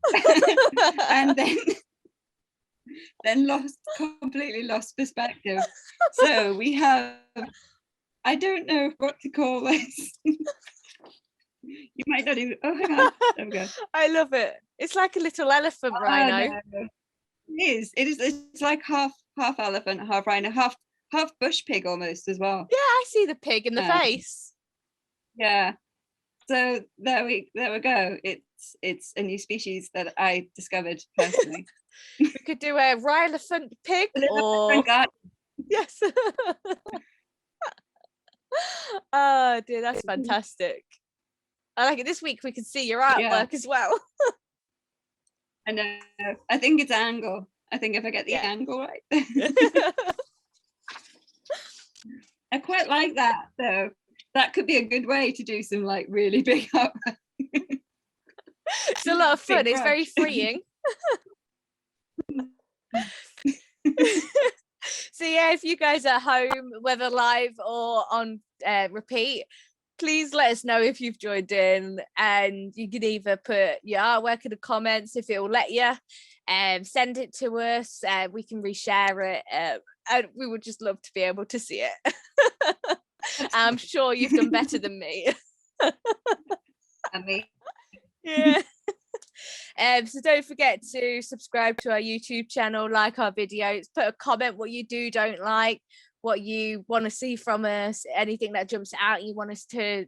And then completely lost perspective. So we have, I don't know what to call this. You might not even, oh, hang on. There we go. I love it. It's like a little elephant rhino. No. It is. It's like half elephant, half rhino, half bush pig almost as well. Yeah, I see the pig in the face. Yeah. So there we go. It's a new species that I discovered personally. We could do a rhinophant pig or yes. Oh dear, that's fantastic. I like it. This week we can see your artwork as well. I know. I think it's angle. I think if I get the angle right. I quite like that though. That could be a good way to do some like really big artwork. It's a lot of fun. It's very freeing. So yeah, if you guys are home, whether live or on repeat, please let us know if you've joined in, and you can either put your artwork in the comments if it will let you, send it to us, we can reshare it, and we would just love to be able to see it. I'm sure you've done better than me. Yeah. So don't forget to subscribe to our YouTube channel, like our videos, put a comment what you don't like, what you want to see from us, anything that jumps out you want us to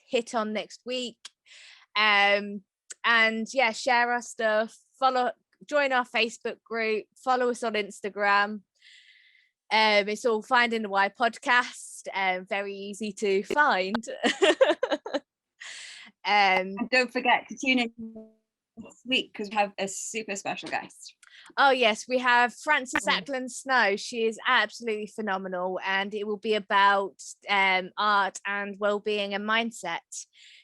hit on next week. And yeah, share our stuff, join our Facebook group, follow us on Instagram. It's all Finding the Why podcast, very easy to find. And don't forget to tune in this week because we have a super special guest. Oh yes, we have Frances Ackland Snow. She is absolutely phenomenal, and it will be about art and well-being and mindset.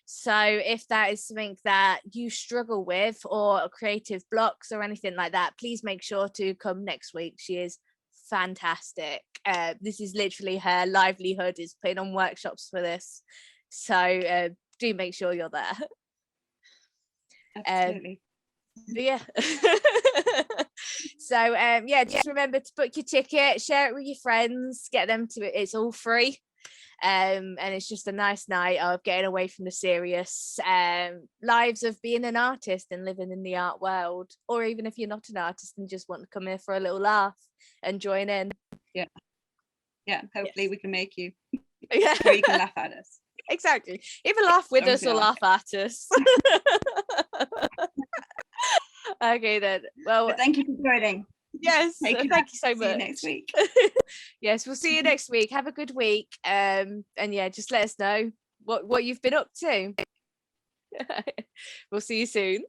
So if that is something that you struggle with, or creative blocks or anything like that, please make sure to come next week. She is fantastic. This is literally her livelihood, is putting on workshops for this. So do make sure you're there. Absolutely. Yeah. So yeah, just remember to book your ticket, share it with your friends, get them to it. It's all free. And it's just a nice night of getting away from the serious lives of being an artist and living in the art world, or even if you're not an artist and just want to come here for a little laugh and join in. Yeah, hopefully we can make you, yeah, or you can laugh at us. Exactly, either laugh with us or laugh at us. Okay then, well, but thank you for joining. Yes, thank you so much. See you next week. Yes, we'll see you next week. Have a good week. And yeah, just let us know what you've been up to. We'll see you soon.